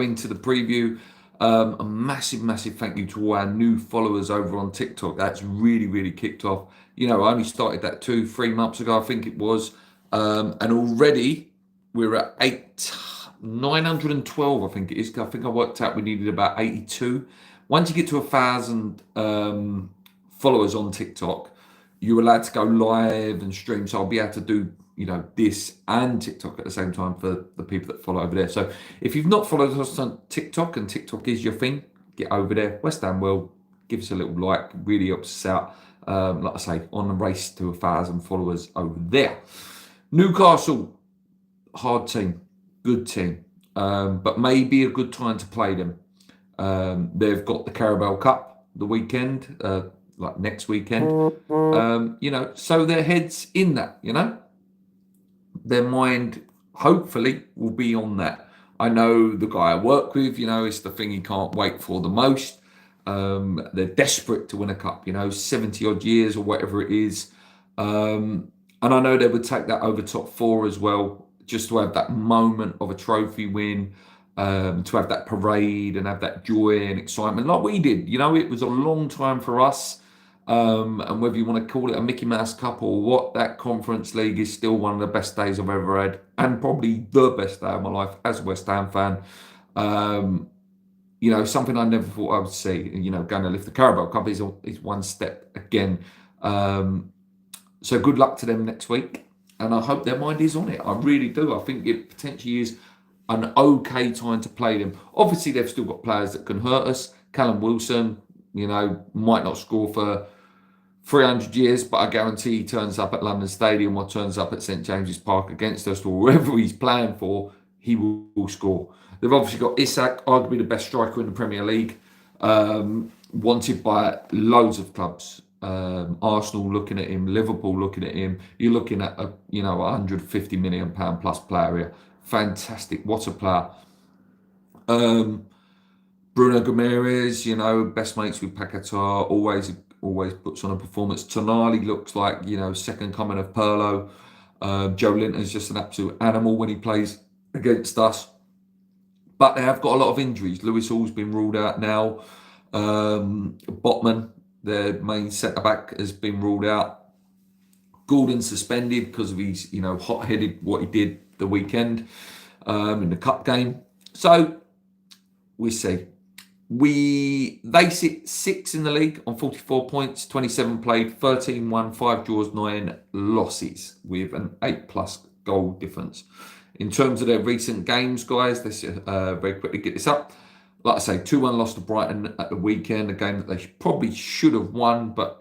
into the preview, a massive thank you to all our new followers over on TikTok. That's really kicked off. I only started that 3 months ago, I think it was. And already we're at 912, I think it is. I think I worked out we needed about 82. Once you get to 1,000 followers on TikTok, you're allowed to go live and stream. So I'll be able to do, this and TikTok at the same time for the people that follow over there. So if you've not followed us on TikTok and TikTok is your thing, get over there. West Ham World, give us a little like, really helps us out. Like I say, on the race to 1,000 followers over there. Newcastle, hard team, good team, but maybe a good time to play them. They've got the Carabao Cup the weekend, like next weekend. So their head's in that, Their mind, hopefully, will be on that. I know the guy I work with, it's the thing he can't wait for the most. They're desperate to win a cup, 70 odd years or whatever it is. And I know they would take that over top four as well, just to have that moment of a trophy win, to have that parade and have that joy and excitement like we did. It was a long time for us. And whether you want to call it a Mickey Mouse Cup or what, that Conference League is still one of the best days I've ever had, and probably the best day of my life as a West Ham fan. Something I never thought I would see. Going to lift the Carabao Cup is one step again. So good luck to them next week, and I hope their mind is on it. I really do. I think it potentially is an okay time to play them. Obviously, they've still got players that can hurt us. Callum Wilson, might not score for 300 years, but I guarantee he turns up at London Stadium or turns up at St James's Park against us, or wherever he's playing for, he will score. They've obviously got Isak, arguably the best striker in the Premier League, wanted by loads of clubs. Arsenal looking at him, Liverpool looking at him. You're looking at a £150 million plus player here. Fantastic, what a player. Bruno Gomes, best mates with Paquetá, always puts on a performance. Tonali looks like, second coming of Pirlo. Joe Linton's just an absolute animal when he plays against us. But they have got a lot of injuries. Lewis Hall's been ruled out now. Botman, their main centre-back, has been ruled out. Gordon's suspended because of his, hot-headed what he did the weekend in the cup game. So, we see. They sit 6 in the league on 44 points, 27 played, 13 won, 5 draws, 9 losses with an 8+ goal difference. In terms of their recent games, guys, let's very quickly get this up. Like I say, 2-1 loss to Brighton at the weekend, a game that they probably should have won, but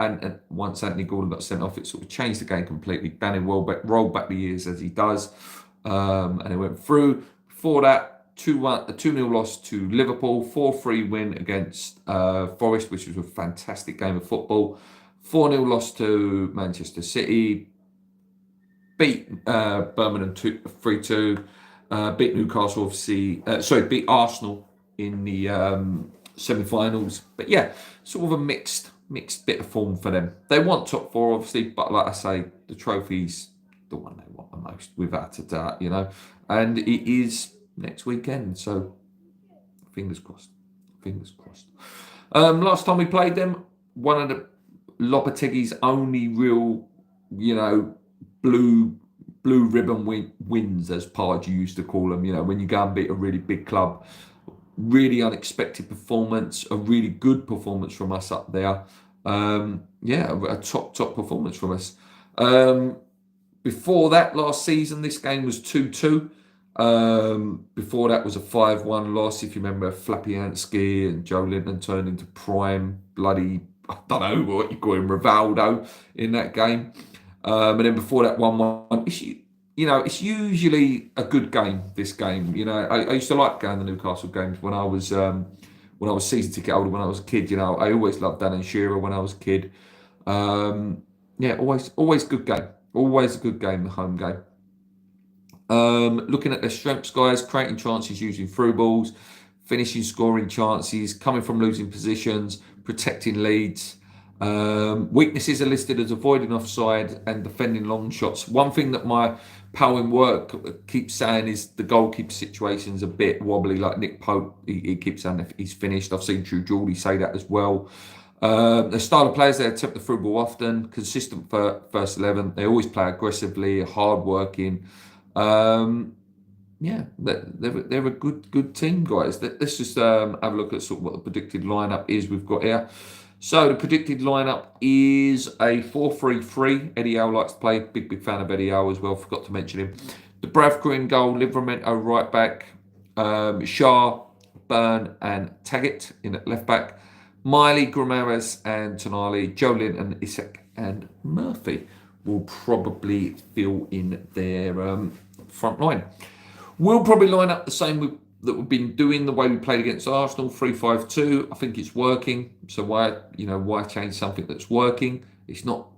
once Anthony Gordon got sent off, it sort of changed the game completely. Danny Welbeck rolled back the years as he does, and it went through. Before that, 2-1, a 2-0 loss to Liverpool, 4-3 win against Forest, which was a fantastic game of football. 4-0 loss to Manchester City. Beat Birmingham 3-2. Beat Newcastle, obviously. Beat Arsenal in the semi-finals. But yeah, sort of a mixed bit of form for them. They want top four, obviously, but like I say, the trophy's the one they want the most, without a doubt, And it is next weekend, so fingers crossed. Last time we played them, one of the Lopetegui's only real, blue ribbon wins, as Pardew used to call them, when you go and beat a really big club. Really unexpected performance, a really good performance from us up there. A top performance from us. Before that, last season, this game was 2-2. Before that was a 5-1 loss. If you remember, Flapianski and Joe Linton turned into prime bloody, I don't know what you call him, Rivaldo in that game. And then before that, 1-1. It's usually a good game, this game. I used to like going to Newcastle games when I was season ticket holder when I was a kid. I always loved Dan and Shearer when I was a kid. Always good game. Always a good game, the home game. Looking at their strengths, guys, creating chances using through balls, finishing scoring chances, coming from losing positions, protecting leads. Weaknesses are listed as avoiding offside and defending long shots. One thing that my pal in work keeps saying is the goalkeeper situation's a bit wobbly. Like Nick Pope, he keeps saying if he's finished. I've seen True Geordie say that as well. The style of players, they attempt the through ball often, consistent for first 11. They always play aggressively, hard working. Yeah, they're a good team, guys. Let's just have a look at sort of what the predicted lineup is we've got here. So the predicted lineup is a 4-3-3. Eddie Howe likes to play. Big fan of Eddie Howe as well. Forgot to mention him. Dubravka in goal. Livramento right back. Shah, Byrne and Taggart in at left back. Miley, Grameres and Tonali. Joe Linton, Isak and Murphy will probably fill in their front line. We'll probably line up the same that we've been doing, the way we played against Arsenal, 3-5-2. I think it's working. So why change something that's working? It's not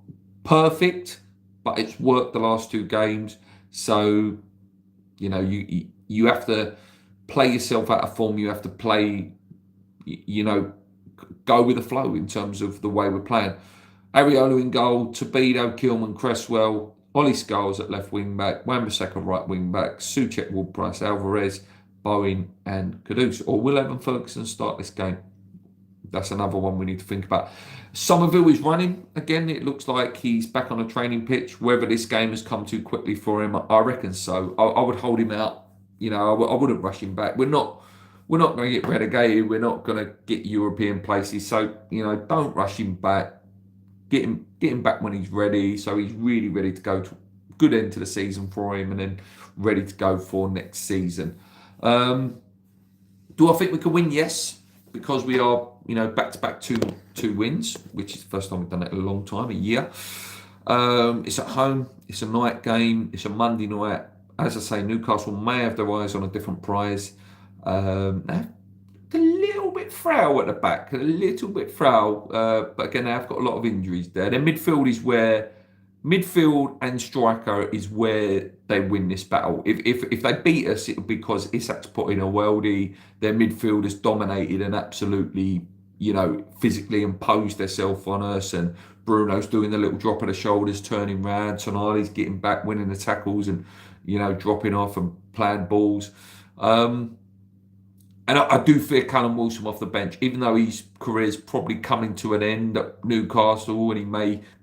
perfect, but it's worked the last 2 games. So, you have to play yourself out of form. You have to play, go with the flow in terms of the way we're playing. Areola in goal, Tobido, Kilman, Cresswell, Ollie Scholes at left wing back, Wan-Bissaka right wing back, Souček, Ward-Prowse, Alvarez, Bowen and Kudus. Or will Evan Ferguson start this game? That's another one we need to think about. Somerville is running. Again, it looks like he's back on a training pitch. Whether this game has come too quickly for him, I reckon so. I would hold him out. I wouldn't rush him back. We're not going to get relegated. We're not going to get European places. So, don't rush him back. Get him back when he's ready. So he's really ready to go to good end to the season for him and then ready to go for next season. Do I think we can win? Yes, because we are, back-to-back two wins, which is the first time we've done it in a long time, a year. It's at home. It's a night game. It's a Monday night. As I say, Newcastle may have their eyes on a different prize. A little bit frail at the back, but again, they've got a lot of injuries there. Their midfield and striker is where they win this battle. If they beat us, it'll be because Isak's put in a worldie. Their midfield has dominated and absolutely, physically imposed themselves on us. And Bruno's doing the little drop of the shoulders, turning round. Tonali's getting back, winning the tackles, and dropping off and playing balls. And I do fear Callum Wilson off the bench, even though his career's probably coming to an end at Newcastle, and he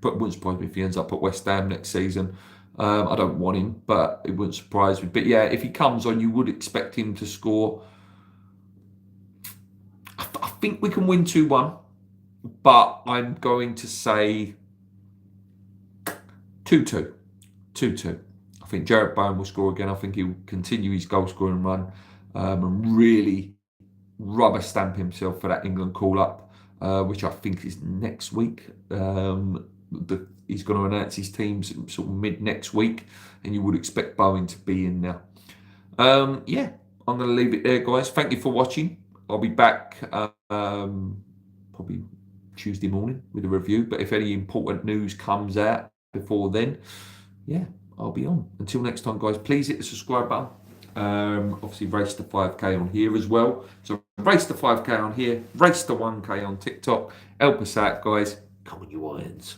wouldn't surprise me if he ends up at West Ham next season. I don't want him, but it wouldn't surprise me. But yeah, if he comes on, you would expect him to score. I think we can win 2-1, but I'm going to say 2-2. 2-2. I think Jarrett Bowen will score again. I think he'll continue his goal scoring run. And really rubber stamp himself for that England call-up, which I think is next week. He's going to announce his teams sort of mid-next week, and you would expect Bowen to be in now. I'm going to leave it there, guys. Thank you for watching. I'll be back probably Tuesday morning with a review, but if any important news comes out before then, I'll be on. Until next time, guys, please hit the subscribe button. Obviously race to 5k on here as well, so race to 5k on here, race to 1k on TikTok. Help us out, guys. Come on, you irons.